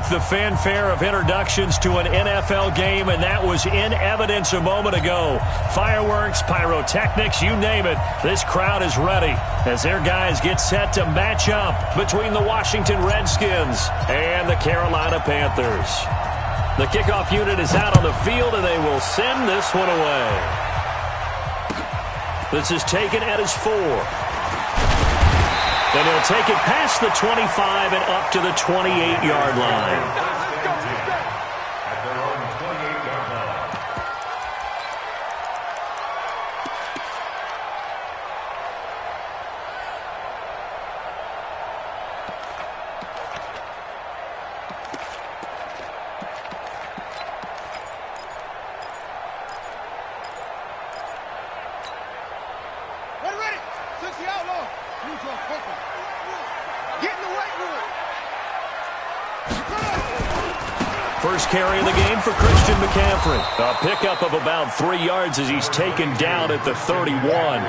like the fanfare of introductions to an NFL game, and that was in evidence a moment ago. Fireworks, pyrotechnics, you name it. This crowd is ready as their guys get set to match up between the Washington Redskins and the Carolina Panthers. The kickoff unit is out on the field, and they will send this one away. This is taken at his 4. And he'll take it past the 25 and up to the 28-yard line. First carry of the game for Christian McCaffrey. A pickup of about 3 yards as he's taken down at the 31.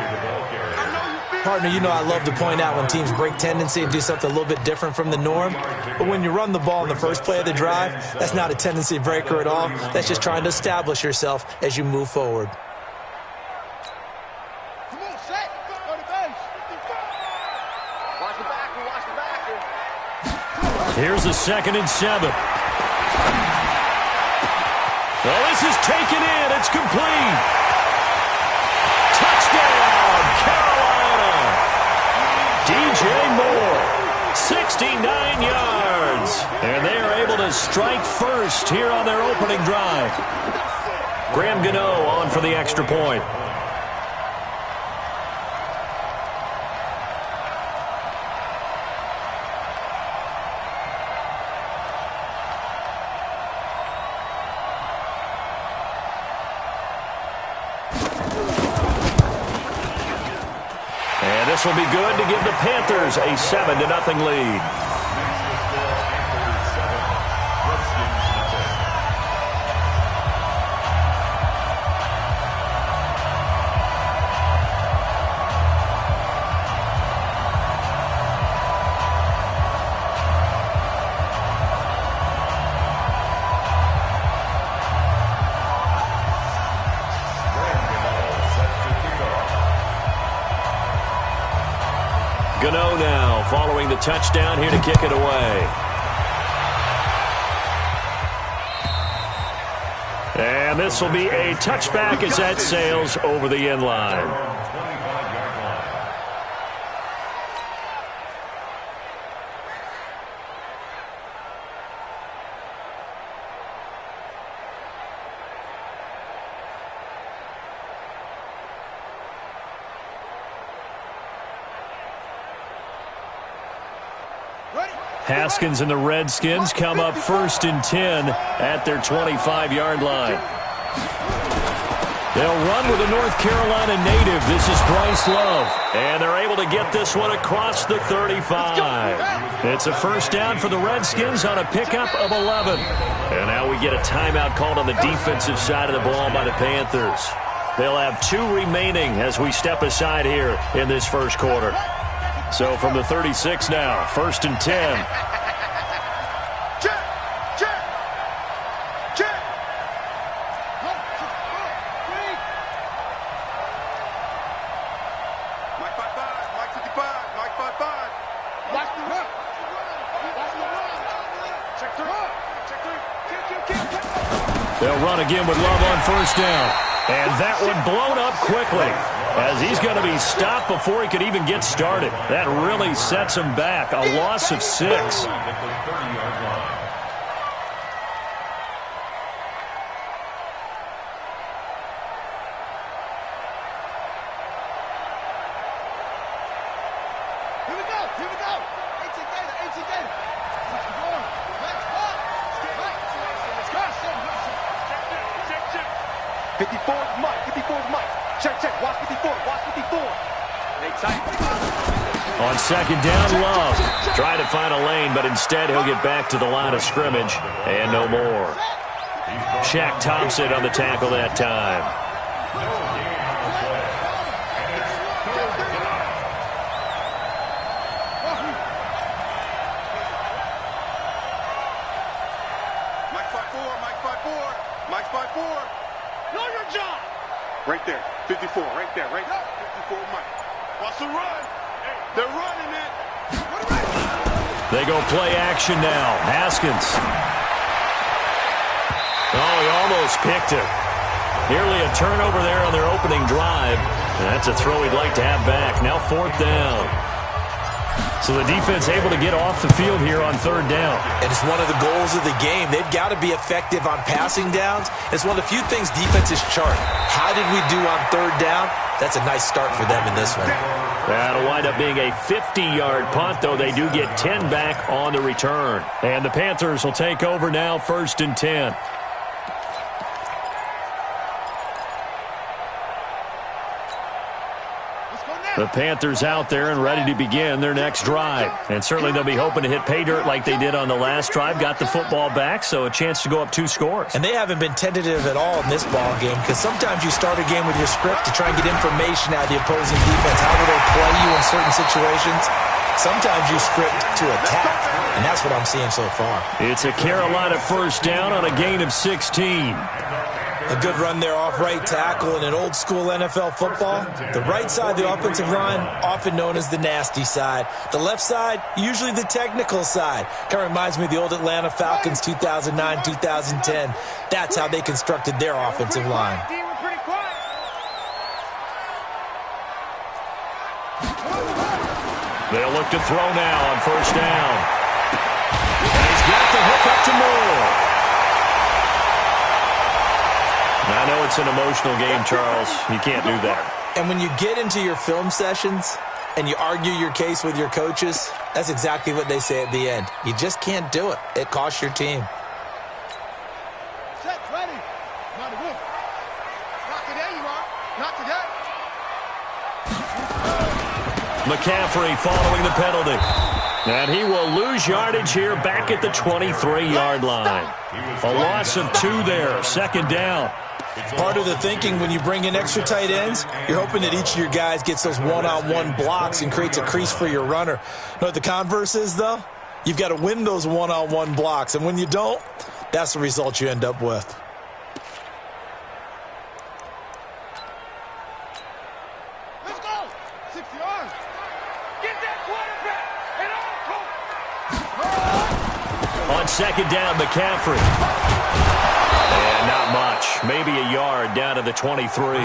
Partner, you know I love to point out when teams break tendency and do something a little bit different from the norm. But when you run the ball in the first play of the drive, that's not a tendency breaker at all. That's just trying to establish yourself as you move forward. Here's a 2nd and 7. Well, this is taken in. It's complete. Touchdown, Carolina. DJ Moore, 69 yards. And they are able to strike first here on their opening drive. Graham Gano on for the extra point. This will be good to give the Panthers a 7-0 lead. Gano now following the touchdown here to kick it away. And this will be a touchback as that sails over the end line. Haskins and the Redskins come up 1st and 10 at their 25-yard line. They'll run with a North Carolina native. This is Bryce Love. And they're able to get this one across the 35. It's a first down for the Redskins on a pickup of 11. And now we get a timeout called on the defensive side of the ball by the Panthers. They'll have 2 remaining as we step aside here in this first quarter. So from the 36 now, 1st and 10. They'll run again with Love on first down. And that one blown up quickly as he's going to be stopped before he could even get started. That really sets him back. A loss of 6. On second down, Love trying to find a lane, but instead he'll get back to the line of scrimmage and no more. Shaq Thompson on the tackle that time. Know your job. Right there, 54, right there, right there. 54, Mike. Watch the run. They're running it. They go play action now. Haskins. Oh, he almost picked it. Nearly a turnover there on their opening drive. And that's a throw he'd like to have back. Now 4th down. So the defense able to get off the field here on 3rd down. And it's one of the goals of the game. They've got to be effective on passing downs. It's one of the few things defenses chart. How did we do on 3rd down? That's a nice start for them in this one. That'll wind up being a 50-yard punt, though they do get 10 back on the return. And the Panthers will take over now, 1st and 10. The Panthers out there and ready to begin their next drive. And certainly they'll be hoping to hit pay dirt like they did on the last drive. Got the football back, so a chance to go up 2 scores. And they haven't been tentative at all in this ball game, because sometimes you start a game with your script to try and get information out of the opposing defense. How do they play you in certain situations? Sometimes you script to attack, and that's what I'm seeing so far. It's a Carolina 1st down on a gain of 16. A good run there off right tackle in an old-school NFL football. The right side of the offensive line, often known as the nasty side. The left side, usually the technical side. Kind of reminds me of the old Atlanta Falcons 2009-2010. That's how they constructed their offensive line. They'll look to throw now on 1st down. And he's got the hook up to Moore. I know it's an emotional game, Charles. You can't do that. And when you get into your film sessions and you argue your case with your coaches, that's exactly what they say at the end. You just can't do it. It costs your team. Set, ready. Not good. Not today, you are. Not today. McCaffrey following the penalty. And he will lose yardage here back at the 23-yard line. A loss of 2 there. 2nd down. Part of the thinking when you bring in extra tight ends, you're hoping that each of your guys gets those one-on-one blocks and creates a crease for your runner. You know what the converse is, though? You've got to win those one-on-one blocks, and when you don't, that's the result you end up with. Let's go. 6 yards. Get that quarterback. On 2nd down, McCaffrey. And not much. Maybe a yard down to the 23.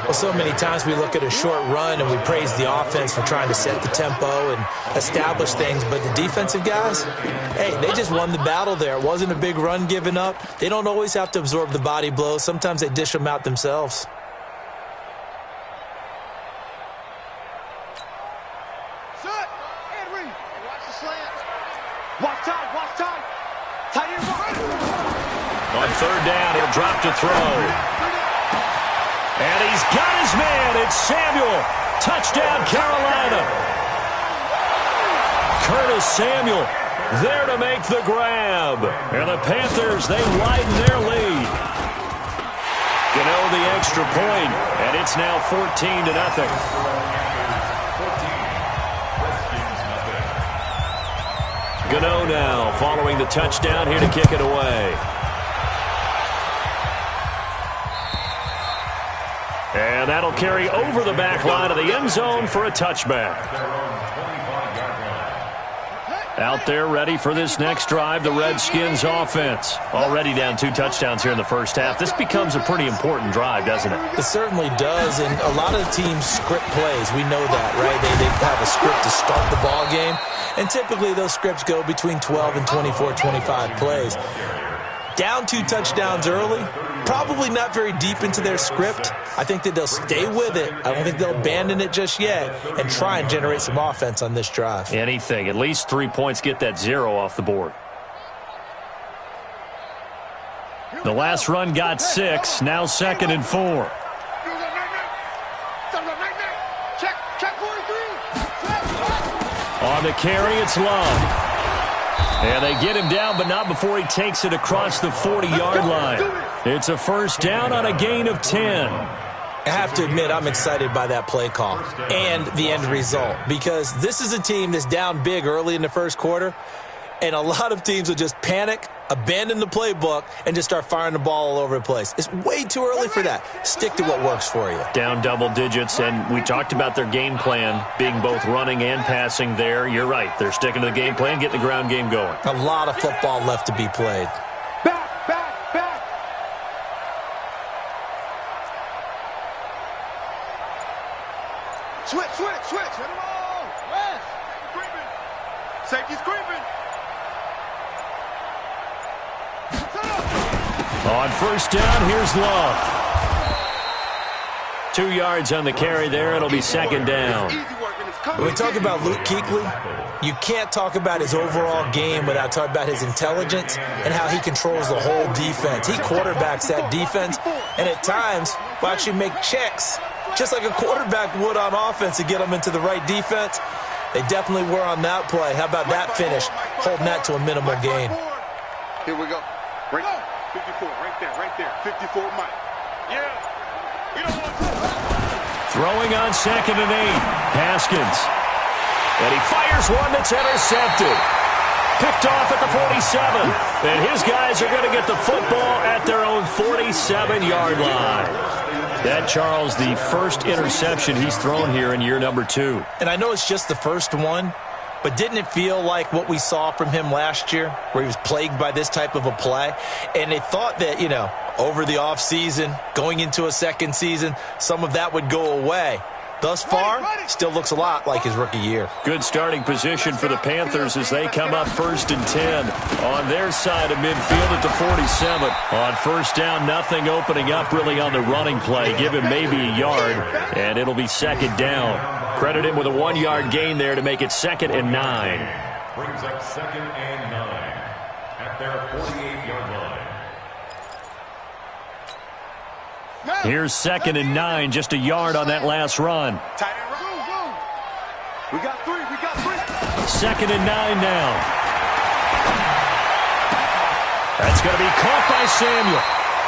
Well, so many times we look at a short run and we praise the offense for trying to set the tempo and establish things, but the defensive guys, hey, they just won the battle there. It wasn't a big run given up. They don't always have to absorb the body blows. Sometimes they dish them out themselves. Set. And read. Watch the slant. Watch time. Watch time. Tight end. On 3rd down, he'll drop to throw. And he's got his man. It's Samuel. Touchdown, Carolina. Curtis Samuel there to make the grab. And the Panthers, they widen their lead. Gano the extra point, and it's now 14-0. Gano now following the touchdown here to kick it away. And that'll carry over the back line of the end zone for a touchback. Out there ready for this next drive, the Redskins offense. Already down 2 touchdowns here in the 1st half. This becomes a pretty important drive, doesn't it? It certainly does, and a lot of teams script plays. We know that, right? They have a script to start the ball game, and typically those scripts go between 12 and 24, 25 plays. Down 2 touchdowns early, probably not very deep into their script. I think that they'll stay with it. I don't think they'll abandon it just yet and try and generate some offense on this drive. Anything. At least 3 points, get that 0 off the board. The last run got 6, now 2nd and 4. On the carry, it's Love. And they get him down, but not before he takes it across the 40-yard line. It's a 1st down on a gain of 10. I have to admit, I'm excited by that play call and the end result, because this is a team that's down big early in the 1st quarter. And a lot of teams will just panic, abandon the playbook, and just start firing the ball all over the place. It's way too early for that. Stick to what works for you. Down double digits, and we talked about their game plan being both running and passing there. You're right. They're sticking to the game plan, getting the ground game going. A lot of football left to be played. Back, back, back. Switch, switch, switch. Hit him all. West. Creeping. Safety's creeping. On first down, here's Love. 2 yards on the carry there. It'll be second down. When we talk about Luke Kuechly, you can't talk about his overall game without talking about his intelligence and how he controls the whole defense. He quarterbacks that defense, and at times will actually make checks, just like a quarterback would on offense to get them into the right defense. They definitely were on that play. How about that finish, holding that to a minimal gain? Here we go. Right, 54, right there. 54, Mike. Yeah. You don't want to. Throwing on 2nd and 8. Haskins. And he fires one that's intercepted. Picked off at the 47. And his guys are going to get the football at their own 47-yard line. That, Charles, the first interception he's thrown here in year number 2. And I know it's just the first one, but didn't it feel like what we saw from him last year, where he was plagued by this type of a play? And they thought that, over the offseason, going into a second season, some of that would go away. Thus far, still looks a lot like his rookie year. Good starting position for the Panthers as they come up 1st and 10 on their side of midfield at the 47. On first down, nothing opening up really on the running play. Give him maybe a yard, and it'll be second down. Credit him with a 1-yard gain there to make it 2nd and 9. Brings up 2nd and 9 at their 48-yard line. Here's 2nd and 9, just a yard on that last run. We got 3. 2nd and 9 now. That's going to be caught by Samuel.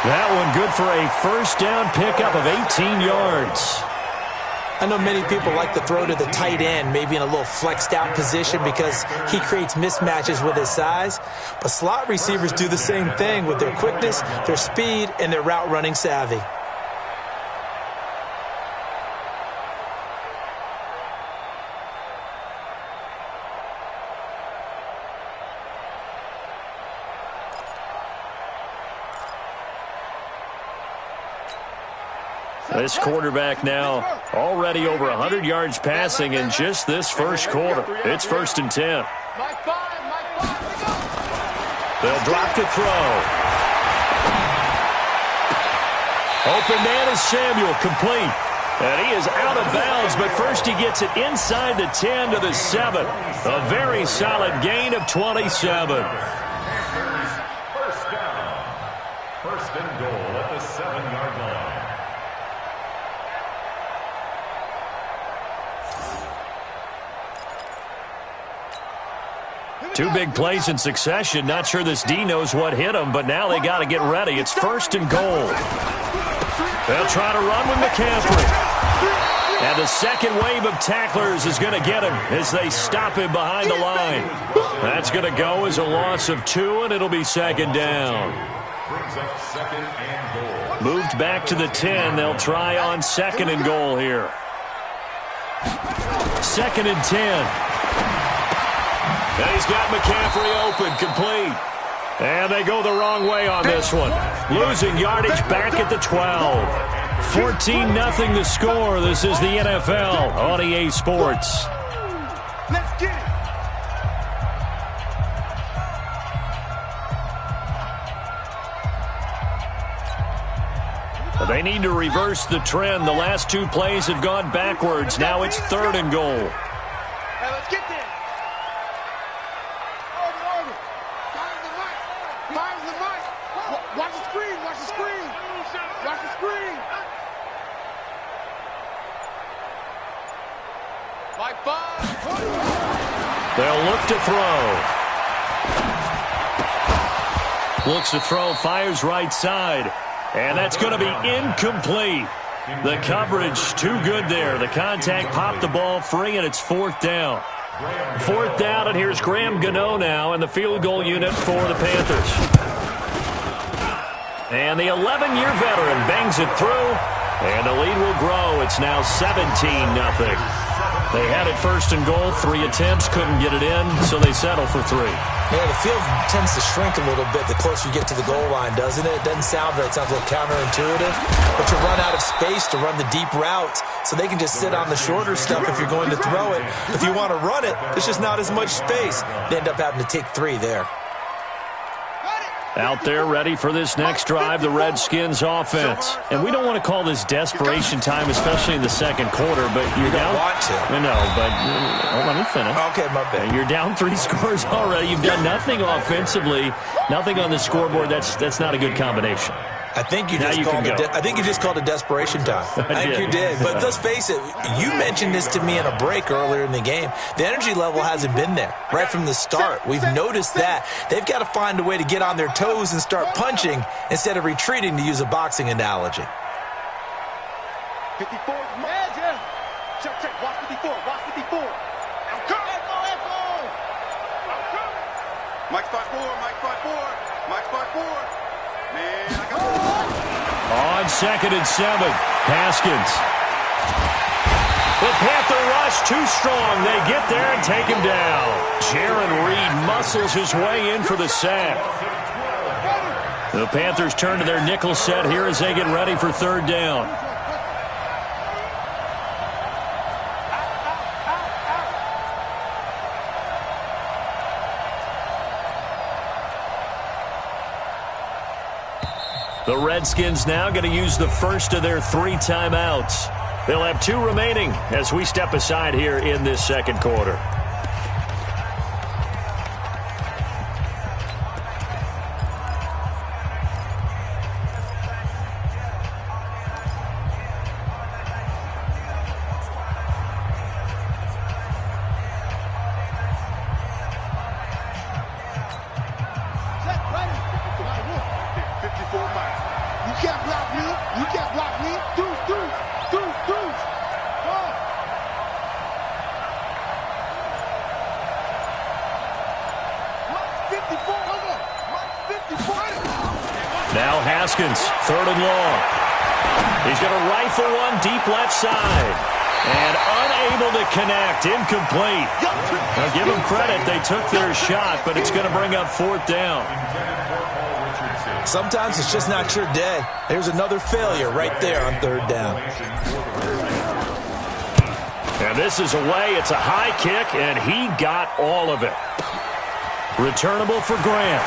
That one good for a first down pickup of 18 yards. I know many people like to throw to the tight end, maybe in a little flexed out position because he creates mismatches with his size. But slot receivers do the same thing with their quickness, their speed, and their route running savvy. This quarterback now already over 100 yards passing in just this first quarter. It's 1st and 10. They'll drop to throw. Open man is Samuel, complete. And he is out of bounds, but first he gets it inside the 10 to the 7. A very solid gain of 27. First down. 1st and goal at the 7-yard line. Two big plays in succession. Not sure this D knows what hit him, but now they got to get ready. It's 1st and goal. They'll try to run with McCaffrey. And the second wave of tacklers is going to get him as they stop him behind the line. That's going to go as a loss of 2, and it'll be 2nd down. Brings up 2nd and goal. Moved back to the 10. They'll try on 2nd and goal here. 2nd and 10. And he's got McCaffrey open, complete. And they go the wrong way on this one. Losing yardage back at the 12. 14-0 the score. This is the NFL on EA Sports. Let's get it. They need to reverse the trend. The last 2 plays have gone backwards. Now it's 3rd and goal. Hey, let's get there. Order. Find the mic. Watch the screen. Watch the screen. Watch the screen. Mike 5. They'll look to throw. Looks to throw, fires right side. And that's going to be incomplete. The coverage too good there. The contact popped the ball free, and it's 4th down. 4th down, and here's Graham Gano now in the field goal unit for the Panthers. And the 11-year veteran bangs it through, and the lead will grow. It's now 17-0. They had it 1st and goal, 3 attempts, couldn't get it in, so they settle for 3. Yeah, the field tends to shrink a little bit the closer you get to the goal line, doesn't it? It doesn't sound right. It sounds a little counterintuitive. But you run out of space to run the deep routes, so they can just sit on the shorter stuff if you're going to throw it. If you want to run it, there's just not as much space. They end up having to take 3 there. Out there ready for this next drive, the Redskins offense. And we don't want to call this desperation time, especially in the 2nd quarter, but you're down. You don't want to. I know, but let me finish. Okay, my bad. You're down 3 scores already. You've done nothing offensively, nothing on the scoreboard. That's not a good combination. I think you just called it desperation time. I think you did. But let's face it, you mentioned this to me in a break earlier in the game. The energy level hasn't been there right from the start. We've noticed that. They've got to find a way to get on their toes and start punching instead of retreating, to use a boxing analogy. 54. Magic. Check. Watch 54. Watch 54. I'm coming. Echo. I'm coming. Mike 5-4. Mike 5-4. Mike 5-4. Man, I got on 2nd and 7, Haskins. The Panther rush too strong. They get there and take him down. Jaron Reed muscles his way in for the sack. The Panthers turn to their nickel set here as they get ready for 3rd down. The Redskins now going to use the first of their 3 timeouts. They'll have 2 remaining as we step aside here in this 2nd quarter. Now Haskins, 3rd and long. He's going to rifle one deep left side. And unable to connect, incomplete. Now give them credit, they took their shot, but it's going to bring up 4th down. Sometimes it's just not your day. There's another failure right there on 3rd down. And this is away. It's a high kick, and he got all of it. Returnable for Grant.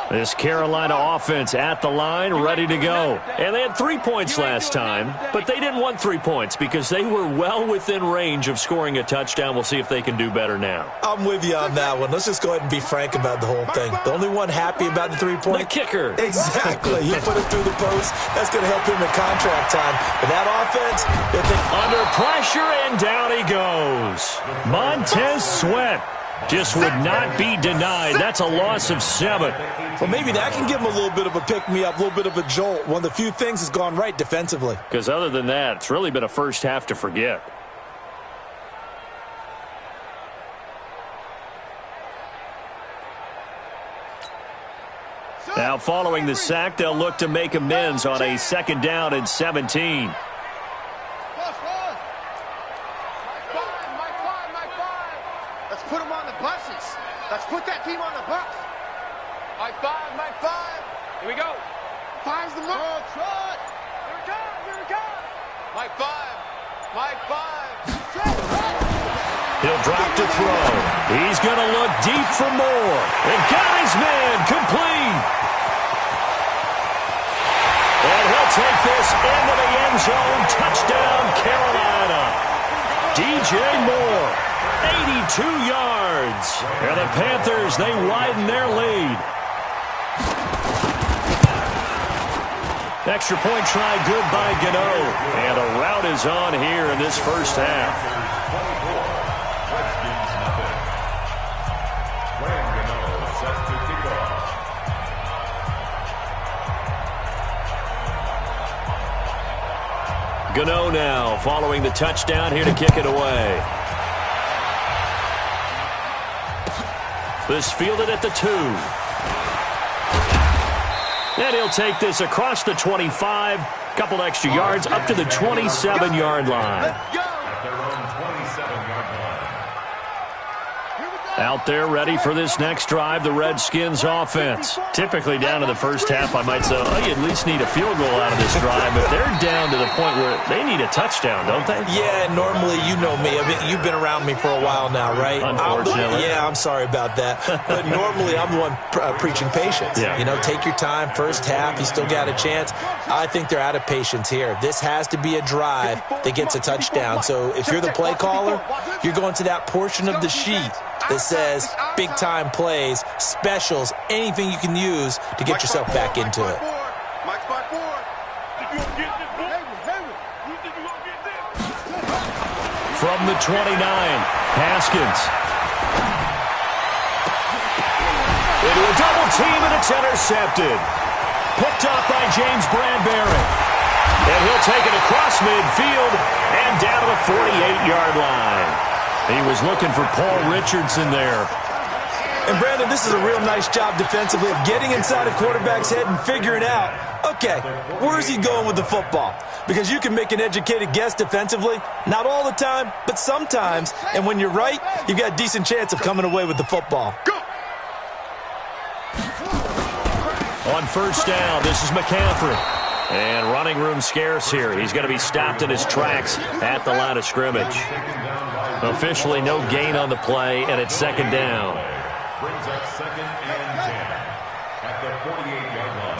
This Carolina offense at the line, ready to go. And they had 3 points last time, but they didn't want 3 points because they were well within range of scoring a touchdown. We'll see if they can do better now. I'm with you on that one. Let's just go ahead and be frank about the whole thing. The only one happy about the 3-point. The kicker. Exactly. You put it through the post. That's going to help him in contract time. But that offense, they think under pressure, and down he goes. Montez Sweat just would not be denied. That's a loss of 7. Well, maybe that can give him a little bit of a pick-me-up, a little bit of a jolt. One of the few things has gone right defensively. Because other than that, it's really been a first half to forget. Now, following the sack, they'll look to make amends on a 2nd down and 17. Let's put them on the buses. Let's put that team on the bus. Mike 5, Mike 5. Here we go. 5's the mark. Trot. Here it comes. Mike 5. Mike 5. He'll drop to throw. He's going to look deep for more. And got his man complete. And he'll take this into the end zone. Touchdown, Carolina. DJ Moore. 82 yards. And the Panthers, they widen their lead. Extra point try good by Gano. And a rout is on here in this first half. Gano now following the touchdown here to kick it away. This fielded at the 2. And he'll take this across the 25. Couple extra yards up to the 27-yard line. Out there ready for this next drive, the Redskins offense. Typically down to the first half, I might say, oh, you at least need a field goal out of this drive, but they're down to the point where they need a touchdown, don't they? Yeah, normally, you know me. You've been around me for a while now, right? Unfortunately. I'm sorry about that. But normally, I'm the one preaching patience. Yeah. You know, take your time. First half, you still got a chance. I think they're out of patience here. This has to be a drive that gets a touchdown. So if you're the play caller, you're going to that portion of the sheet that says big-time plays, specials, anything you can use to get yourself back into it. From the 29, Haskins. Into a double team, and it's intercepted. Picked up by James Bradbury. And he'll take it across midfield and down to the 48-yard line. He was looking for Paul Richardson there. And, Brandon, this is a real nice job defensively of getting inside a quarterback's head and figuring out, okay, where's he going with the football? Because you can make an educated guess defensively, not all the time, but sometimes. And when you're right, you've got a decent chance of coming away with the football. On first down, this is McCaffrey. And running room scarce here. He's going to be stopped in his tracks at the line of scrimmage. Officially no gain on the play, and it's second down. Brings up 2nd and 10 at the 48-yard line.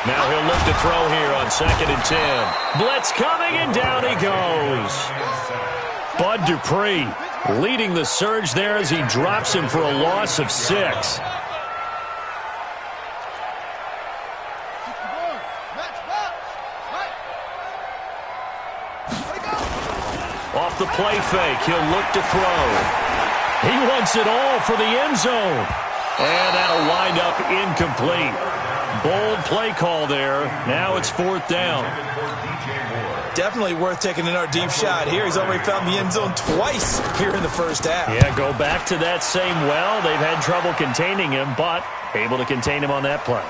Now he'll look to throw here on 2nd and 10. Blitz coming, and down he goes. Bud Dupree leading the surge there as he drops him for a loss of 6. Off the play fake, he'll look to throw. He wants it all for the end zone. And that'll wind up incomplete. Bold play call there. Now it's 4th down. Definitely worth taking another deep shot here. He's already found the end zone twice here in the first half. Yeah, go back to that same well. They've had trouble containing him, but able to contain him on that play.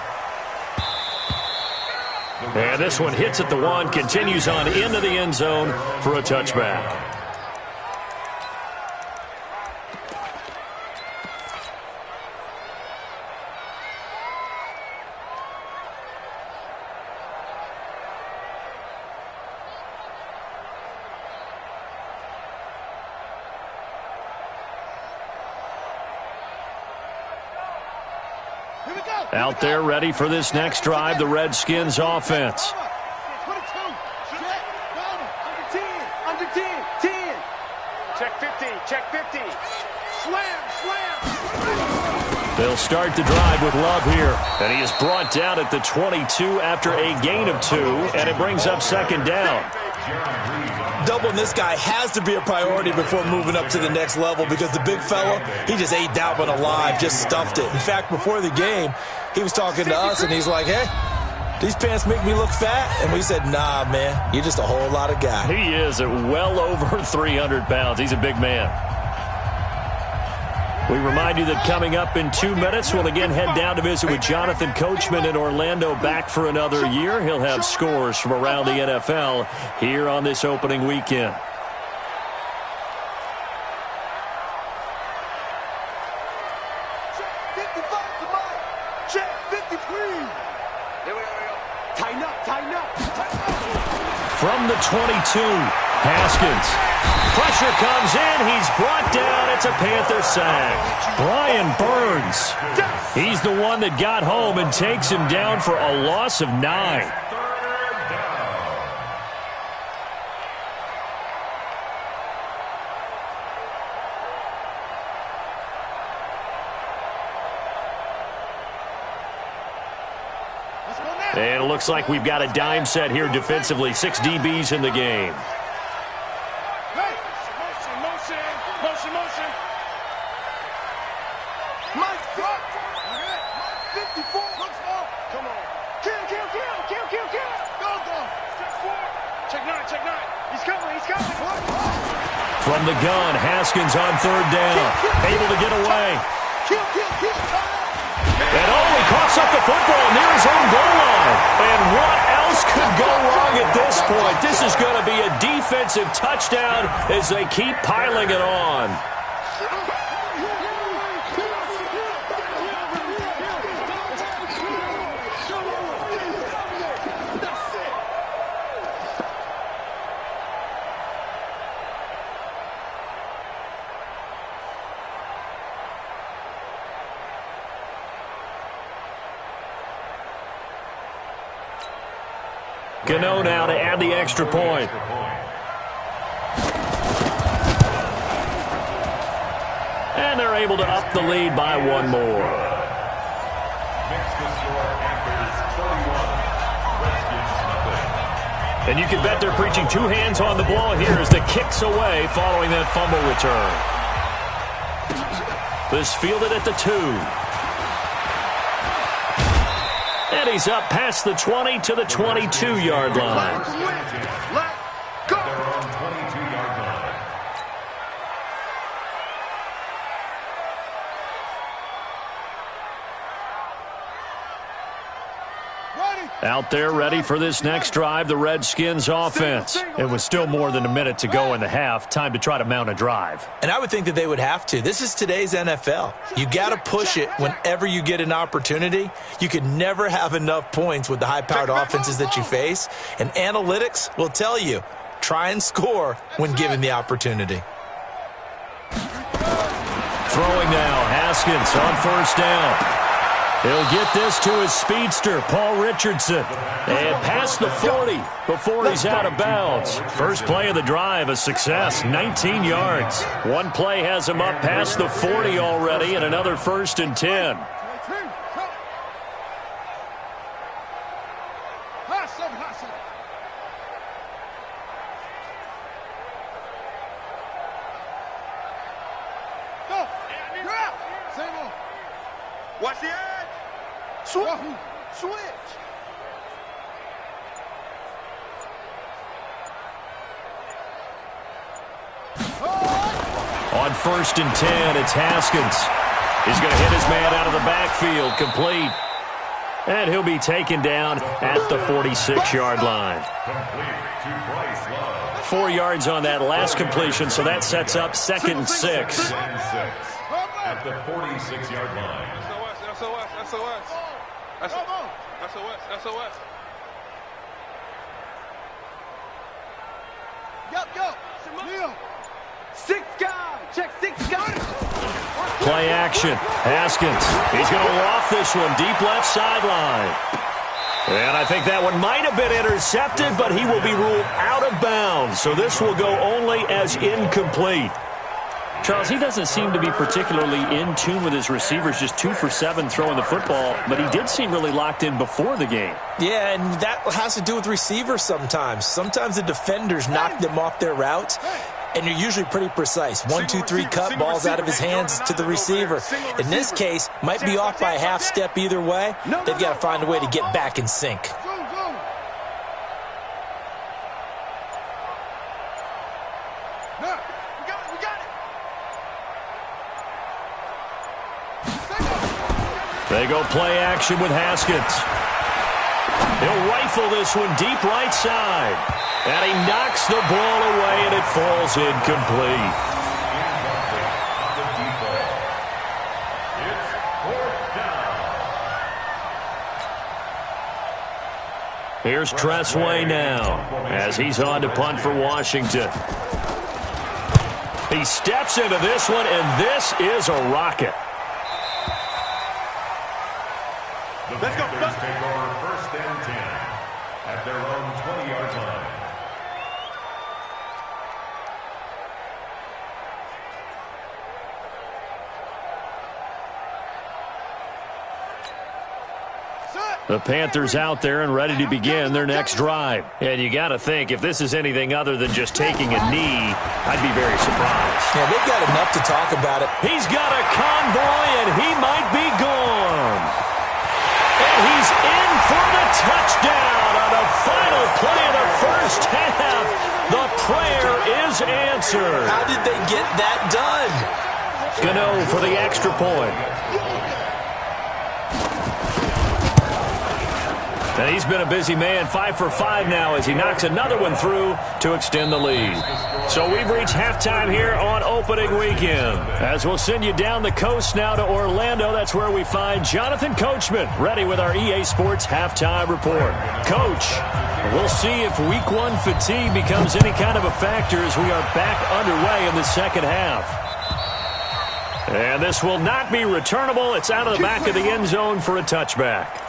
And this one hits at the 1, continues on into the end zone for a touchback. Out there ready for this next drive, the Redskins offense. Check 50, check 50. Slam. They'll start the drive with Love here. And he is brought down at the 22 after a gain of 2, and it brings up 2nd down. Doubling this guy has to be a priority before moving up to the next level because the big fella, he just ate that one alive, just stuffed it. In fact, before the game, he was talking to us, and he's like, hey, these pants make me look fat? And we said, nah, man, you're just a whole lot of guy. He is at well over 300 pounds. He's a big man. We remind you that coming up in 2 minutes, we'll again head down to visit with Jonathan Coachman in Orlando, back for another year. He'll have scores from around the NFL here on this opening weekend. Check 53. Here we go. Tighten up, tighten up, tighten up. From the 22, Haskins. Pressure comes in. He's brought down. It's a Panther sack. Brian Burns. He's the one that got home and takes him down for a loss of 9. And it looks like we've got a dime set here defensively. 6 DBs in the game. Hey, motion. Mike, drop. 54. Come on. Kill. Go. Check nine. He's coming. From the gun, Haskins on 3rd down. Able to get away. Kill. And he coughs up the football near his own goal line. And what else could go wrong at this point? This is going to be a defensive touchdown as they keep piling it on. Gano now to add the extra point. And they're able to up the lead by 1 more. And you can bet they're preaching 2 hands on the ball here as the kick's away following that fumble return. This fielded at the 2. And he's up past the 20 to the 22-yard line. Let go. Out there ready for this next drive, the Redskins offense. It was still more than a minute to go in the half. Time to try to mount a drive. And I would think that they would have to. This is today's NFL. You got to push it whenever you get an opportunity. You can never have enough points with the high-powered offenses that you face. And analytics will tell you, try and score when given the opportunity. Throwing now, Haskins on 1st down. He'll get this to his speedster, Paul Richardson, and past the 40 before he's out of bounds. First play of the drive, a success, 19 yards. One play has him up past the 40 already, and another 1st and 10. Watch the edge. Switch. On 1st and 10, it's Haskins. He's going to hit his man out of the backfield, complete. And he'll be taken down at the 46-yard line. 4 yards on that last completion, so that sets up 2nd and 6. At the 46-yard line. SOS. Go. Neil. 6 guys. Check 6 guys. Play action. Haskins. He's going to loft this one deep left sideline. And I think that one might have been intercepted, but he will be ruled out of bounds. So this will go only as incomplete. Charles, he doesn't seem to be particularly in tune with his receivers, just 2 for 7 throwing the football, but he did seem really locked in before the game. Yeah, and that has to do with receivers sometimes. Sometimes the defenders knock them off their routes, and you're usually pretty precise. 1, 2, 3 cut, balls out of his hands to the receiver. In this case, might be off by a half step either way. They've got to find a way to get back in sync. They go play action with Haskins. He'll rifle this one deep right side. And he knocks the ball away, and it falls incomplete. Here's Tressway now as he's on to punt for Washington. He steps into this one, and this is a rocket. The Panthers take over 1st and 10 at their own 20-yard line. Set. The Panthers out there and ready to begin their next drive. And you got to think, if this is anything other than just taking a knee, I'd be very surprised. Yeah, they've got enough to talk about it. He's got a convoy, and he might be gone. And he's in for the touchdown on the final play of the first half. The prayer is answered. How did they get that done? Gano for the extra point. And he's been a busy man, 5 for 5 now as he knocks another one through to extend the lead. So we've reached halftime here on opening weekend. As we'll send you down the coast now to Orlando, that's where we find Jonathan Coachman ready with our EA Sports halftime report. Coach, we'll see if week 1 fatigue becomes any kind of a factor as we are back underway in the second half. And this will not be returnable. It's out of the back of the end zone for a touchback.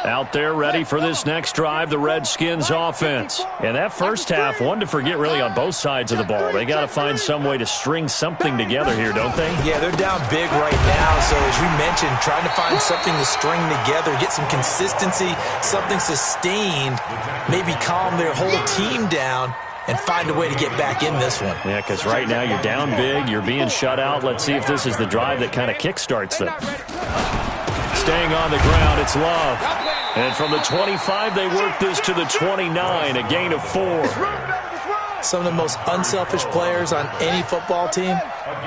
Out there ready for this next drive, the Redskins offense. And that first half, one to forget really on both sides of the ball. They got to find some way to string something together here, don't they? Yeah, they're down big right now. So as you mentioned, trying to find something to string together, get some consistency, something sustained, maybe calm their whole team down and find a way to get back in this one. Yeah, because right now you're down big, you're being shut out. Let's see if this is the drive that kind of kickstarts them. Staying on the ground, it's Love. And from the 25, they work this to the 29, a gain of 4. Some of the most unselfish players on any football team,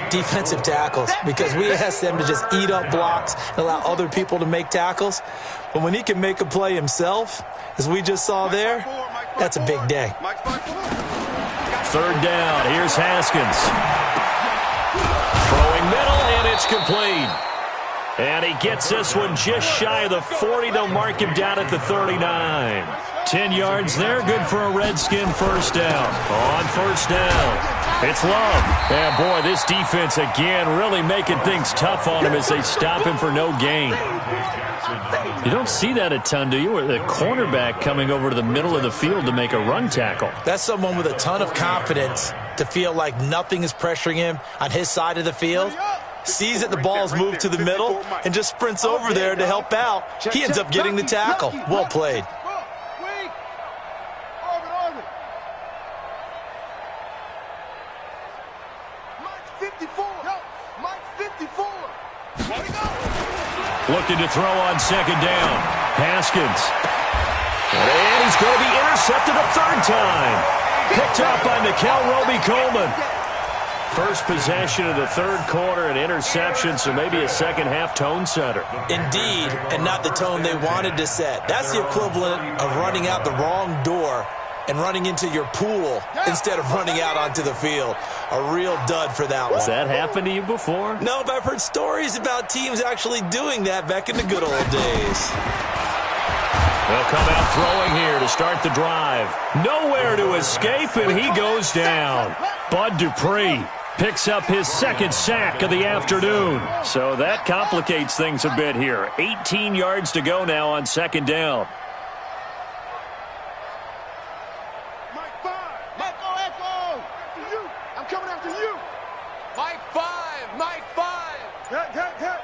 defensive tackles, because we ask them to just eat up blocks and allow other people to make tackles. But when he can make a play himself, as we just saw there, that's a big day. Third down, here's Haskins. Throwing middle, and it's complete. And he gets this one just shy of the 40. They'll mark him down at the 39. 10 yards there, good for a Redskin first down. On first down, it's Love. And boy, this defense again really making things tough on him as they stop him for no gain. You don't see that a ton, do you? With a cornerback coming over to the middle of the field to make a run tackle. That's someone with a ton of confidence to feel like nothing is pressuring him on his side of the field. Sees that the ball's moved to the middle and just sprints over there to help out. He ends up getting the tackle. Well played. Looking to throw on second down. Haskins. And he's going to be intercepted a third time. Picked up by Nickel Roby-Coleman. First possession of the third quarter, an interception, so maybe a second-half tone setter. Indeed, and not the tone they wanted to set. That's the equivalent of running out the wrong door and running into your pool instead of running out onto the field. A real dud for that one. Has that happened to you before? No, but I've heard stories about teams actually doing that back in the good old days. They'll come out throwing here to start the drive. Nowhere to escape, and he goes down. Bud Dupree picks up his second sack of the afternoon. So that complicates things a bit here. 18 yards to go now on second down. Echo. I'm coming after you. Mike 5. Get.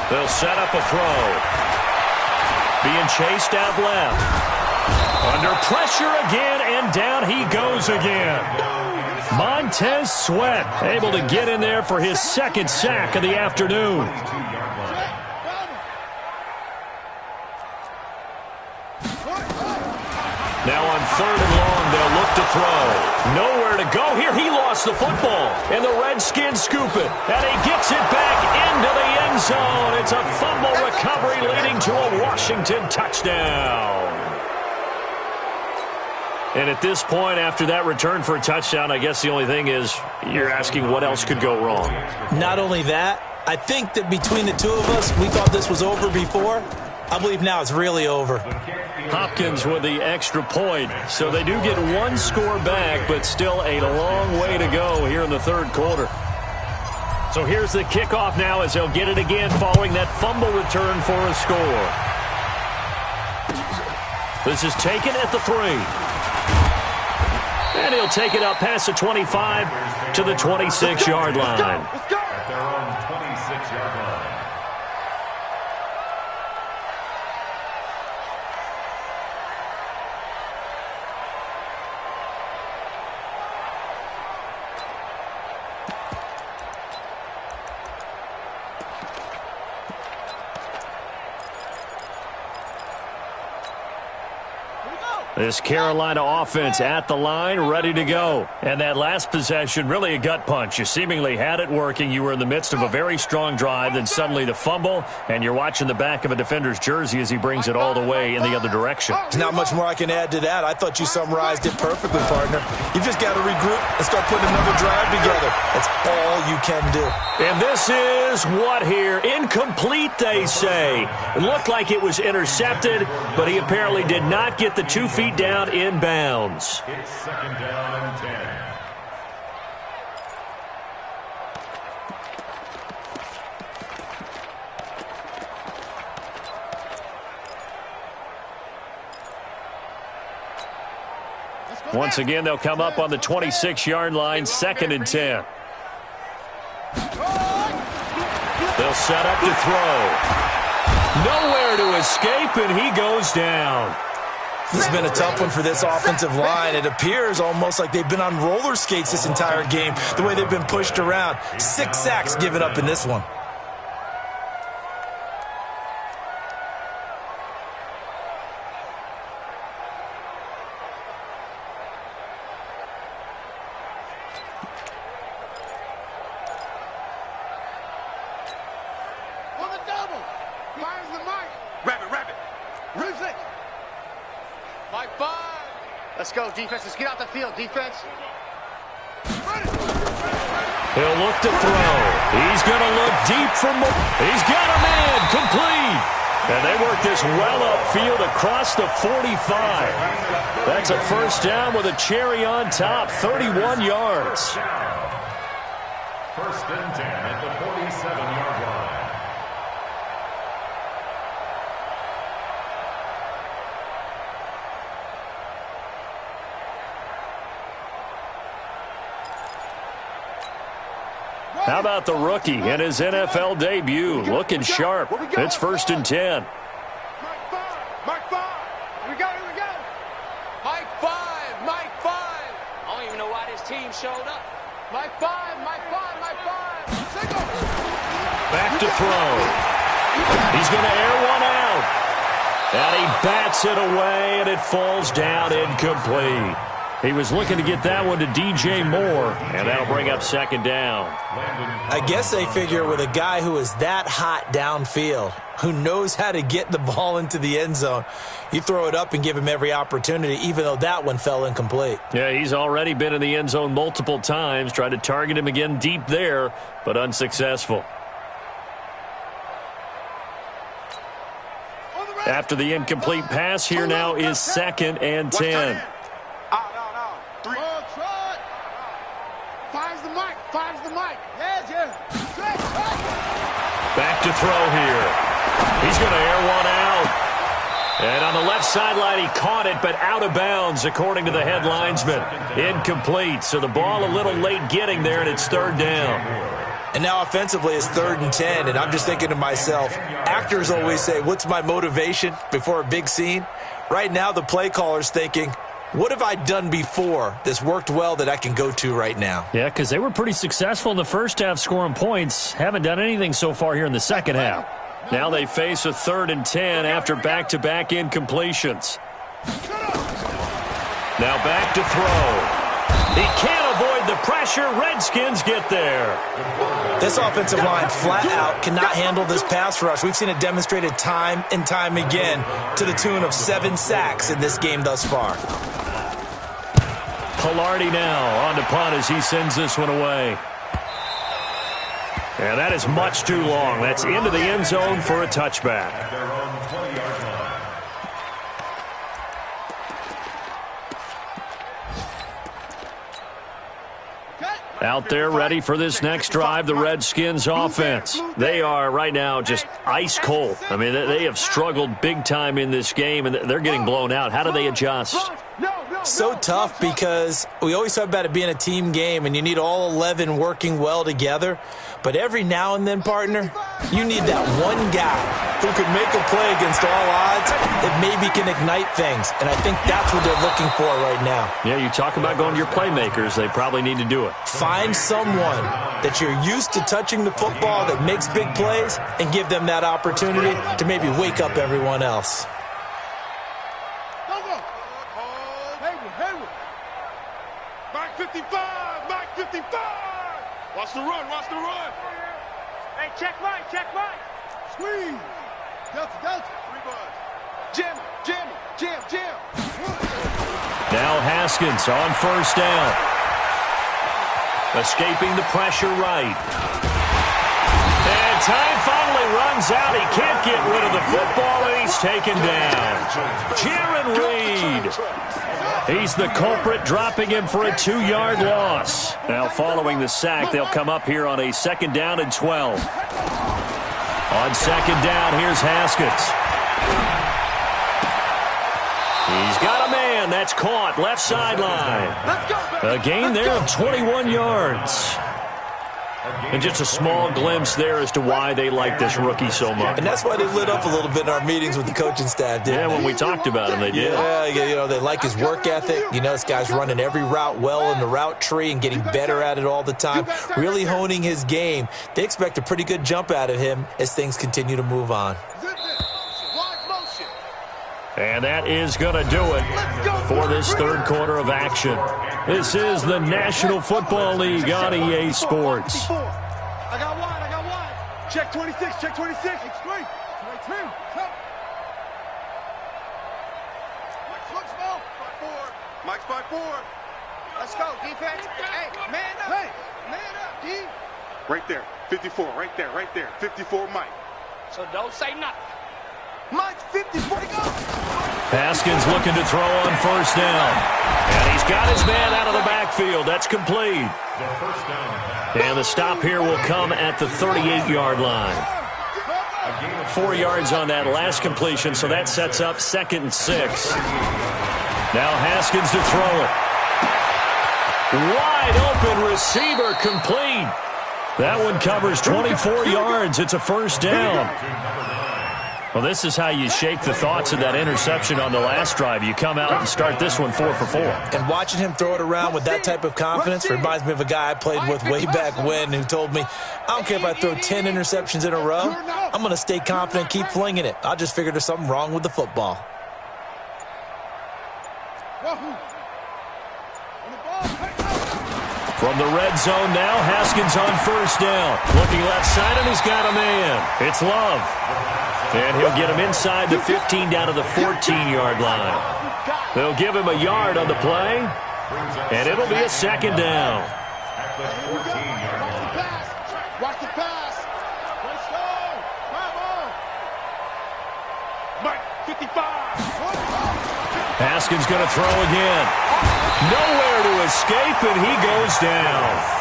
They'll set up a throw. Being chased out left. Under pressure again, and down he goes again. Montez Sweat able to get in there for his second sack of the afternoon. Now on third and long, they'll look to throw. Nowhere to go here. He lost the football, and the Redskins scoop it. And he gets it back into the end zone. It's a fumble recovery leading to a Washington touchdown. And at this point, after that return for a touchdown, I guess the only thing is you're asking what else could go wrong. Not only that, I think that between the two of us, we thought this was over before. I believe now it's really over. Hopkins with the extra point. So they do get one score back, but still a long way to go here in the third quarter. So here's the kickoff now as they'll get it again following that fumble return for a score. This is taken at the 3. And he'll take it up past the 25 to the 26-yard line. At their own 26-yard line. This Carolina offense at the line, ready to go. And that last possession, really a gut punch. You seemingly had it working. You were in the midst of a very strong drive, then suddenly the fumble, and you're watching the back of a defender's jersey as he brings it all the way in the other direction. There's not much more I can add to that. I thought you summarized it perfectly, partner. You've just got to regroup and start putting another drive together. That's all you can do. And this is what here? Incomplete, they say. It looked like it was intercepted, but he apparently did not get the 2 feet down inbounds. It's second down and 10. Once again, they'll come up on the 26-yard line, second and 10. They'll set up to throw. Nowhere to escape, and he goes down. This has been a tough one for this offensive line. It appears almost like they've been on roller skates this entire game, the way they've been pushed around. 6 sacks given up in this one. On the double. Fires the mic. Rabbit. Ruthless. Mike 5. Let's go, defense. Let's get out the field, defense. He'll look to throw. He's going to look deep for more. He's got a man complete. And they work this well upfield across the 45. That's a first down with a cherry on top, 31 yards. First and 10 at the 47-yard line. How about the rookie in his NFL debut? Looking sharp. It's first and 10. Mike 5. Here we go. Mike 5. I don't even know why this team showed up. Mike 5. Single. Back to throw. He's going to air one out. And he bats it away, and it falls down incomplete. He was looking to get that one to DJ Moore, and that'll bring up second down. I guess they figure with a guy who is that hot downfield, who knows how to get the ball into the end zone, you throw it up and give him every opportunity, even though that one fell incomplete. Yeah, he's already been in the end zone multiple times, tried to target him again deep there, but unsuccessful. After the incomplete pass, here now is second and 10. Fires the mic. Yeah. Back to throw here. He's going to air one out. And on the left sideline, he caught it, but out of bounds, according to the head linesman. Incomplete, so the ball a little late getting there, and it's third down. And now offensively it's third and 10, and I'm just thinking to myself, actors always say, what's my motivation before a big scene? Right now the play caller's thinking, what have I done before that's worked well that I can go to right now? Yeah, because they were pretty successful in the first half scoring points. Haven't done anything so far here in the second half. Now they face a third and 10 after back-to-back incompletions. Now back to throw. He can't avoid the pressure. Redskins get there. This offensive line flat out cannot handle this pass rush. We've seen it demonstrated time and time again to the tune of 7 sacks in this game thus far. Pilardi now on to punt as he sends this one away. And that is much too long. That's into the end zone for a touchback. At their own 20-yard line. Out there ready for this next drive, the Redskins offense. They are right now just ice cold. I mean, they have struggled big time in this game, and they're getting blown out. How do they adjust? so tough because we always talk about it being a team game and you need all 11 working well together. But every now and then, partner, you need that one guy who can make a play against all odds that maybe can ignite things. And I think that's what they're looking for right now. Yeah, you talk about going to your playmakers. They probably need to do it. Find someone that you're used to touching the football that makes big plays and give them that opportunity to maybe wake up everyone else. Mike 55! Mike 55! Watch the run, watch the run! Hey, check Mike, check Mike! Squeeze! Delta, Delta! Jam, jam, jam, jam! Now Haskins on first down. Escaping the pressure right. And time finally runs out. He can't get rid of the football, and he's taken down. Jaron Reed. He's the culprit, dropping him for a 2-yard loss. Now following the sack, they'll come up here on a 2nd down and 12. On 2nd down, here's Haskins. He's got a man. That's caught. Left sideline. A gain there of 21 yards. And just a small glimpse there as to why they like this rookie so much. And that's why they lit up a little bit in our meetings with the coaching staff, didn't they? When we talked about him, they did. Yeah, you know, they like his work ethic. You know, this guy's running every route well in the route tree and getting better at it all the time, really honing his game. They expect a pretty good jump out of him as things continue to move on. And that is going to do it for this 3rd quarter of action. This is the National Football League on EA Sports. I got one. Check 26, check 26. It's great. 22. Mike's by 4. Let's go, defense. Hey, man up. Hey. Man up, D. Right there. 54, right there, right there. 54, Mike. So don't say nothing. Mike's 54. Go. Haskins looking to throw on first down. And he's got his man out of the backfield. That's complete. And the stop here will come at the 38-yard line. 4 yards on that last completion, so that sets up 2nd and 6. Now Haskins to throw it. Wide open receiver, complete. That one covers 24 yards. It's a first down. Well, this is how you shake the thoughts of that interception on the last drive. You come out and start this one 4 for 4. And watching him throw it around with that type of confidence reminds me of a guy I played with way back when who told me, I don't care if I throw 10 interceptions in a row. I'm going to stay confident, keep flinging it. I just figured there's something wrong with the football. From the red zone now, Haskins on first down. Looking left side, and he's got a man. It's Love. And he'll get him inside the 15 down to the 14-yard line. They'll give him a yard on the play, and it'll be a 2nd down. Watch the pass. Let's go. Bravo. Mike, 55. Haskins going to throw again. Nowhere to escape, and he goes down.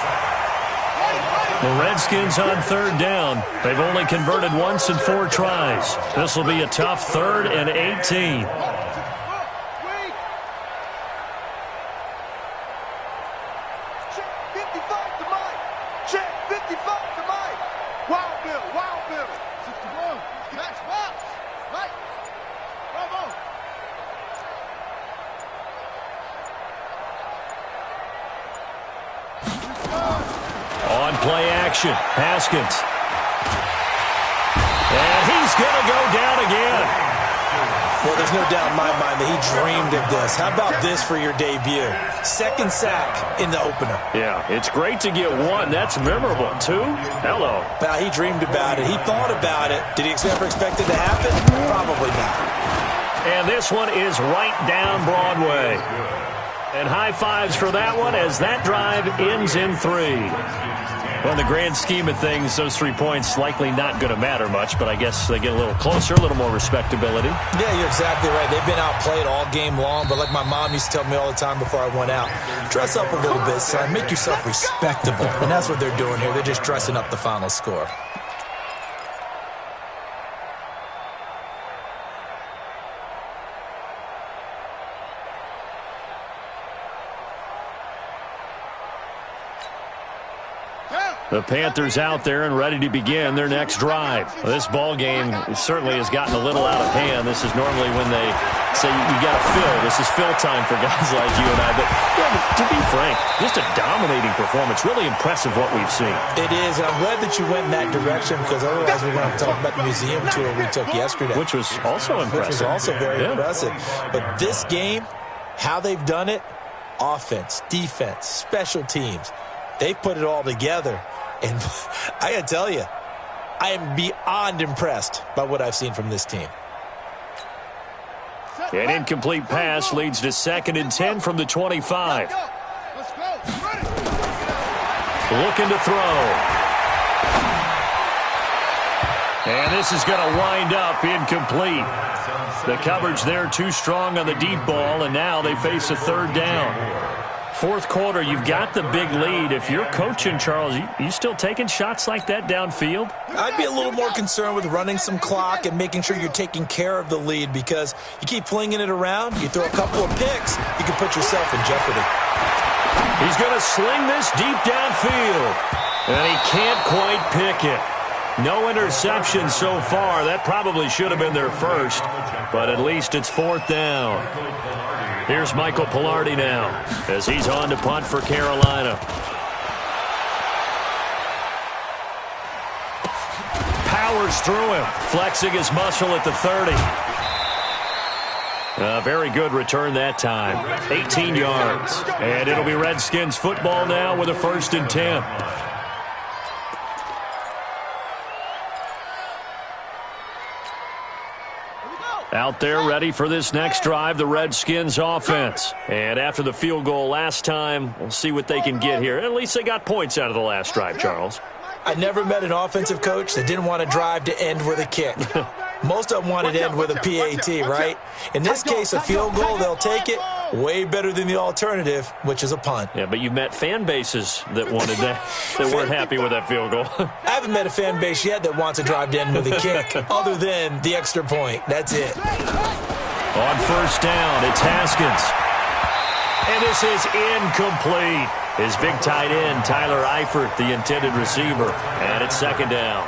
The Redskins on 3rd down. They've only converted once in 4 tries. This will be a tough 3rd and 18. Check 55 to Mike. Check 55 to Mike. Wild Bill, Wild Bill. 61. Max Box. Mike. Bravo. On play action, Haskins. And he's going to go down again. Well, there's no doubt in my mind that he dreamed of this. How about this for your debut? 2nd sack in the opener. Yeah, it's great to get 1. That's memorable. 2? Hello. Now, he dreamed about it. He thought about it. Did he ever expect it to happen? Probably not. And this one is right down Broadway. And high fives for that one as that drive ends in 3. Well, in the grand scheme of things, those 3 points likely not going to matter much, but I guess they get a little closer, a little more respectability. Yeah, you're exactly right. They've been outplayed all game long, but like my mom used to tell me all the time before I went out, dress up a little bit, son. Make yourself respectable. And that's what they're doing here. They're just dressing up the final score. The Panthers out there and ready to begin their next drive. This ball game certainly has gotten a little out of hand. This is normally when they say you got to fill. This is fill time for guys like you and I. But to be frank, just a dominating performance. Really impressive what we've seen. It is, and I'm glad that you went in that direction because otherwise we're going to talk about the museum tour we took yesterday. Which was also impressive. Which was also very impressive. But this game, how they've done it, offense, defense, special teams, they put it all together. And I got to tell you, I am beyond impressed by what I've seen from this team. An incomplete pass leads to 2nd and 10 from the 25. Looking to throw. And this is going to wind up incomplete. The coverage there too strong on the deep ball, and now they face a 3rd down. 4th quarter, you've got the big lead. If you're coaching, Charles, you still taking shots like that downfield? I'd be a little more concerned with running some clock and making sure you're taking care of the lead because you keep flinging it around, you throw a couple of picks, you can put yourself in jeopardy. He's going to sling this deep downfield, and he can't quite pick it. No interception so far. That probably should have been their first, but at least it's 4th down. Here's Michael Pilardi now as he's on to punt for Carolina. Powers through him, flexing his muscle at the 30. A very good return that time. 18 yards. And it'll be Redskins football now with a 1st and 10. Out there ready for this next drive, the Redskins offense. And after the field goal last time, we'll see what they can get here. At least they got points out of the last drive, Charles. I never met an offensive coach that didn't want to drive to end with a kick. Most of them wanted to end with a PAT, right? In this case, a field goal, they'll take it. Way better than the alternative, which is a punt. Yeah, but you met fan bases that wanted that, that weren't happy with that field goal. I haven't met a fan base yet that wants to drive to end with a kick, other than the extra point. That's it. On 1st down, it's Haskins. And this is incomplete. His big tight end, Tyler Eifert, the intended receiver. And it's 2nd down.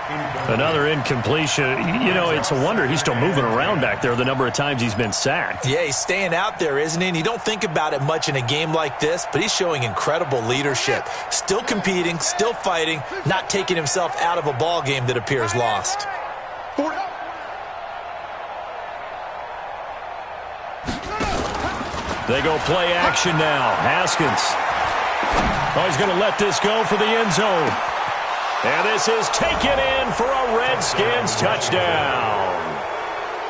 Another incompletion. You know, it's a wonder he's still moving around back there the number of times he's been sacked. Yeah, he's staying out there, isn't he? And you don't think about it much in a game like this, but he's showing incredible leadership. Still competing, still fighting, not taking himself out of a ball game that appears lost. They go play action now. Haskins. Oh, he's going to let this go for the end zone. And this is taken in for a Redskins touchdown.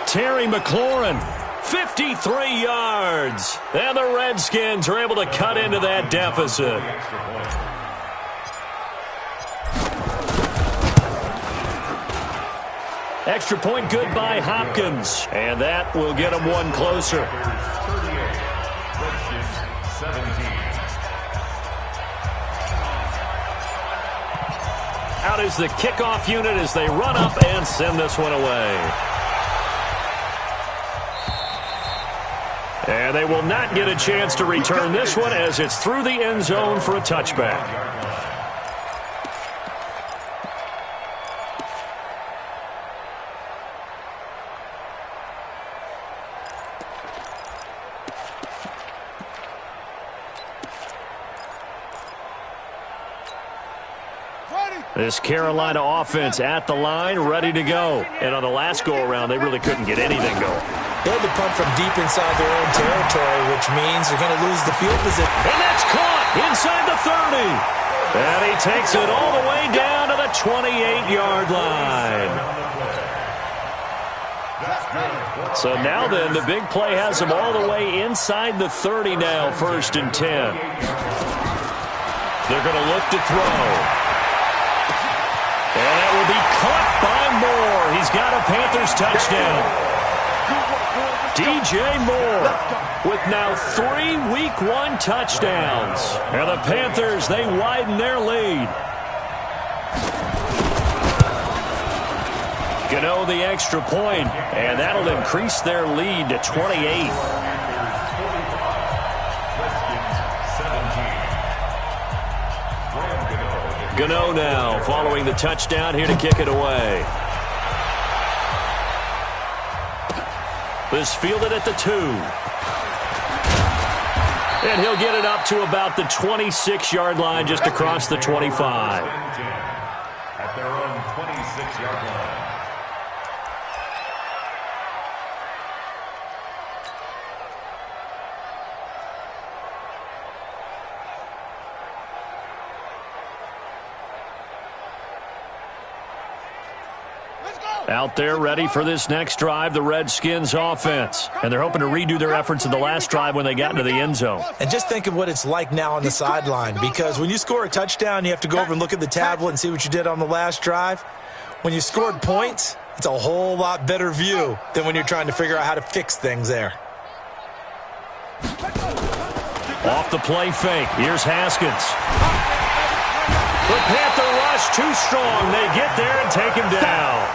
Terry McLaurin, 53 yards. And the Redskins are able to cut into that deficit. Extra point good by Hopkins. And that will get them one closer. Out is the kickoff unit as they run up and send this one away. And they will not get a chance to return this one as it's through the end zone for a touchback. This Carolina offense at the line, ready to go. And on the last go-around, they really couldn't get anything going. They had to punt from deep inside their own territory, which means they're going to lose the field position. And that's caught inside the 30. And he takes it all the way down to the 28-yard line. So now then, the big play has him all the way inside the 30 now, 1st and 10. They're going to look to throw. And it will be caught by Moore. He's got a Panthers touchdown. DJ Moore with now 3 Week 1 touchdowns. And the Panthers, they widen their lead. Gano the extra point, and that'll increase their lead to 28. Gano now following the touchdown here to kick it away. This fielded at the 2. And he'll get it up to about the 26-yard line, just across the 25. At their own 26-yard line. Out there ready for this next drive, the Redskins offense. And they're hoping to redo their efforts in the last drive when they got into the end zone. And just think of what it's like now on the sideline, because when you score a touchdown, you have to go over and look at the tablet and see what you did on the last drive. When you scored points, it's a whole lot better view than when you're trying to figure out how to fix things there. Off the play fake, here's Haskins. The Panther rush too strong. They get there and take him down.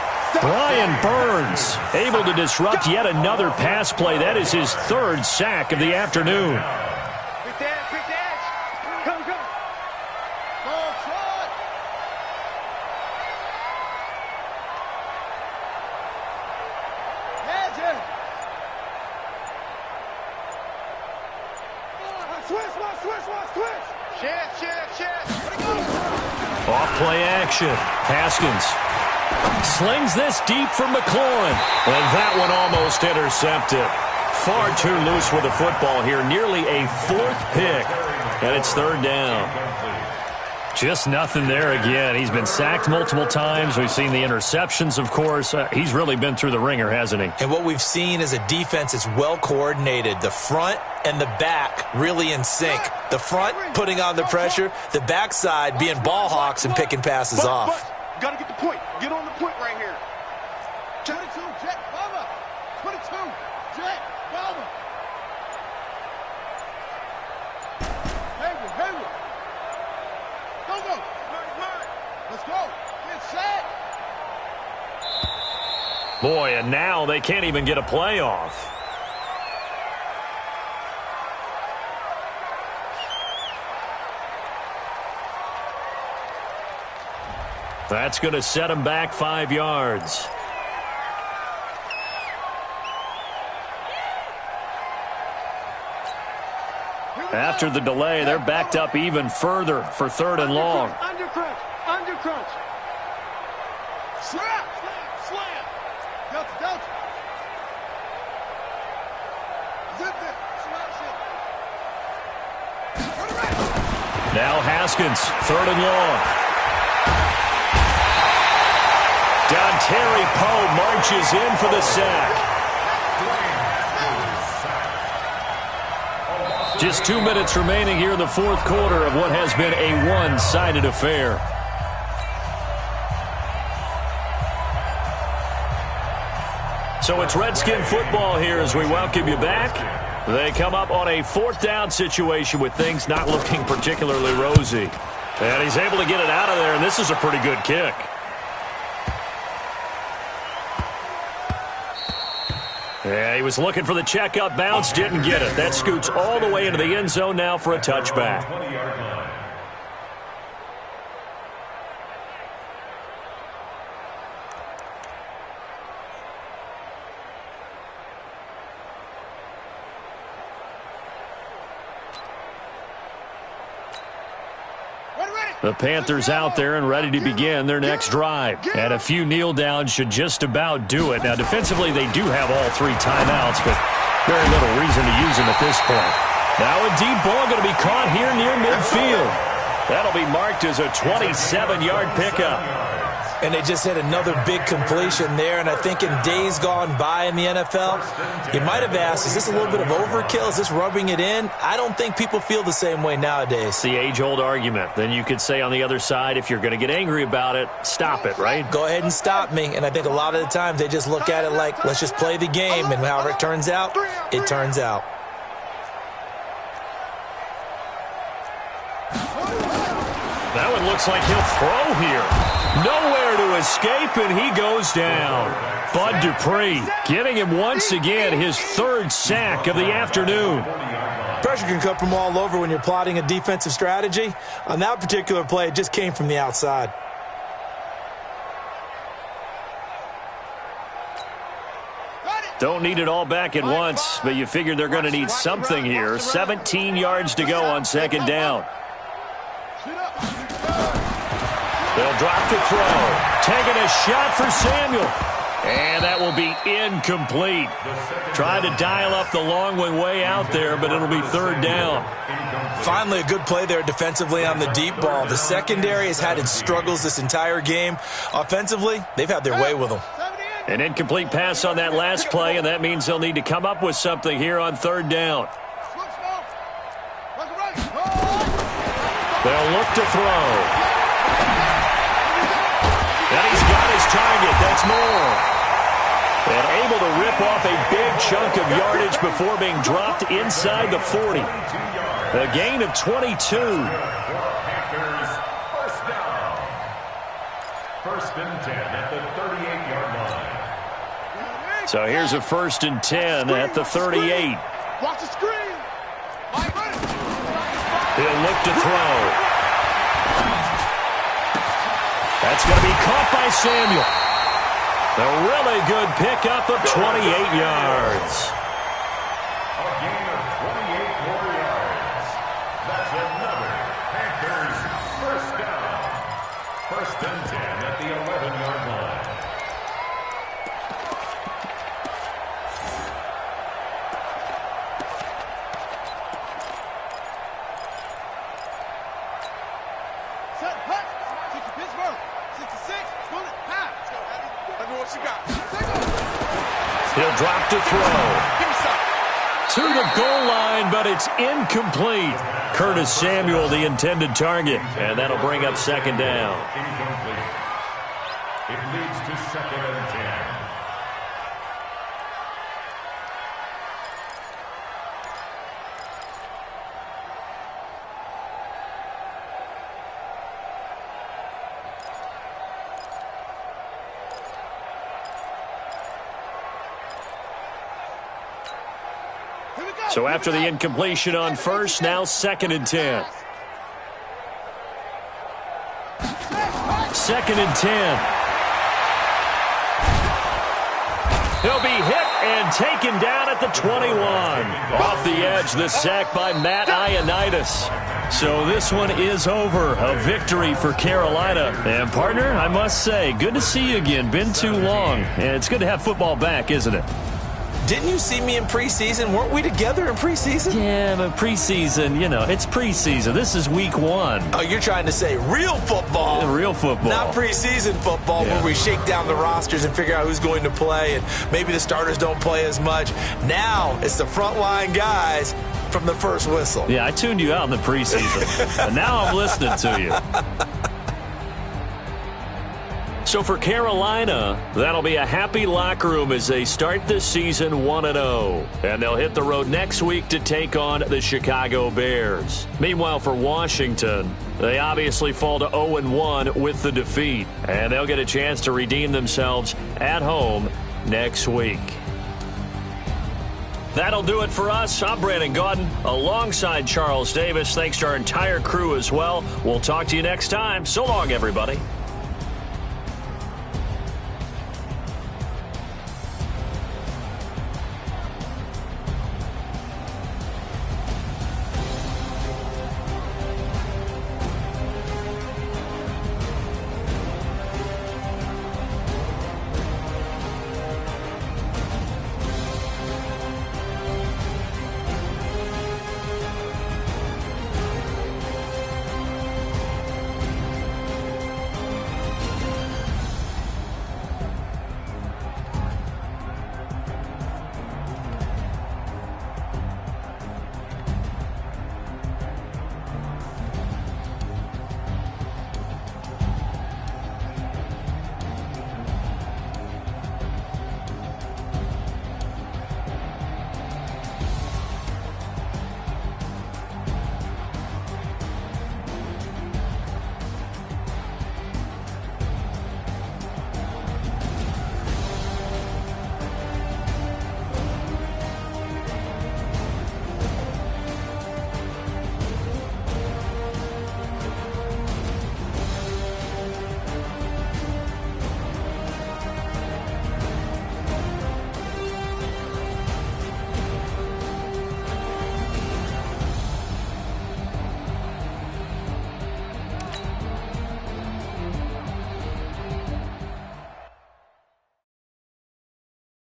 Brian Burns able to disrupt yet another pass play. That is his 3rd sack of the afternoon. Quick dash, quick dash. Come, come. Go, Trot. Magic. Switch. Shift. Off play action. Haskins slings this deep for McLaurin. And that one almost intercepted. Far too loose with the football here. Nearly a 4th pick. And it's 3rd down. Just nothing there again. He's been sacked multiple times. We've seen the interceptions, of course. He's really been through the ringer, hasn't he? And what we've seen is a defense that's well coordinated. The front and the back really in sync. The front putting on the pressure. The backside being ball hawks and picking passes off. Got to get the point. Get on the point right here. 22, Jet, Baba. 22, Jet, Baba. Hayward. Go. Let's go. Get set. Boy, and now they can't even get a play off. That's going to set him back 5 yards. After the delay, they're backed up even further for 3rd and long. Under crunch. Slam. Delta. Zip it. Now Haskins, 3rd and long. Terry Poe marches in for the sack. Just 2 minutes remaining here in the 4th quarter of what has been a one-sided affair. So it's Redskin football here as we welcome you back. They come up on a 4th down situation with things not looking particularly rosy. And he's able to get it out of there, and this is a pretty good kick. Yeah, he was looking for the checkup bounce, didn't get it. That scoots all the way into the end zone now for a touchback. The Panthers out there and ready to begin their next drive. And a few kneel downs should just about do it. Now, defensively, they do have all 3 timeouts, but very little reason to use them at this point. Now a deep ball going to be caught here near midfield. That'll be marked as a 27-yard pickup. And they just hit another big completion there. And I think in days gone by in the NFL, you might have asked, is this a little bit of overkill? Is this rubbing it in? I don't think people feel the same way nowadays. It's the age-old argument. Then you could say on the other side, if you're going to get angry about it, stop it, right? Go ahead and stop me. And I think a lot of the times they just look at it like, let's just play the game. And however it turns out, it turns out. That one looks like he'll throw here. Nowhere to escape, and he goes down. Bud Dupree getting him once again his 3rd sack of the afternoon. Pressure can come from all over when you're plotting a defensive strategy. On that particular play, it just came from the outside. Don't need it all back at once, but you figure they're going to need something here. 17 yards to go on second down. They'll drop to throw. Taking a shot for Samuel. And that will be incomplete. Trying to dial up the long way out there, but it'll be third down. Finally, a good play there defensively on the deep ball. The secondary has had its struggles this entire game. Offensively, they've had their way with them. An incomplete pass on that last play, and that means they'll need to come up with something here on third down. They'll look to throw. And he's got his target. That's Moore. And able to rip off a big chunk of yardage before being dropped inside the 40. A gain of 22. First and 10 at the 38-yard line. So here's a 1st and 10 at the 38. Watch the screen. He'll look to throw. That's going to be caught by Samuel. A really good pickup of 28 yards. A gain of 28 more yards. That's another Panthers first down. First and 10 at the 11-yard line. Set, hut. 60 Pittsburgh. 66. Bullet. Half. Let's go, Eddie. Let me what you got. He'll drop to throw. Give me some. To the goal line, but it's incomplete. Curtis Samuel, the intended target. And that'll bring up second down. Incomplete. It leads to second and 10. So after the incompletion on first, now 2nd and 10. 2nd and 10. He'll be hit and taken down at the 21. Off the edge, the sack by Matt Ioannidis. So this one is over. A victory for Carolina. And partner, I must say, good to see you again. Been too long. And it's good to have football back, isn't it? Didn't you see me in preseason? Weren't we together in preseason? Yeah, but preseason, you know, it's preseason. This is week 1. Oh, you're trying to say real football. Yeah, real football. Not preseason football where we shake down the rosters and figure out who's going to play, and maybe the starters don't play as much. Now it's the frontline guys from the first whistle. Yeah, I tuned you out in the preseason. And now I'm listening to you. So for Carolina, that'll be a happy locker room as they start this season 1-0. And they'll hit the road next week to take on the Chicago Bears. Meanwhile, for Washington, they obviously fall to 0-1 with the defeat. And they'll get a chance to redeem themselves at home next week. That'll do it for us. I'm Brandon Gaudin alongside Charles Davis. Thanks to our entire crew as well. We'll talk to you next time. So long, everybody.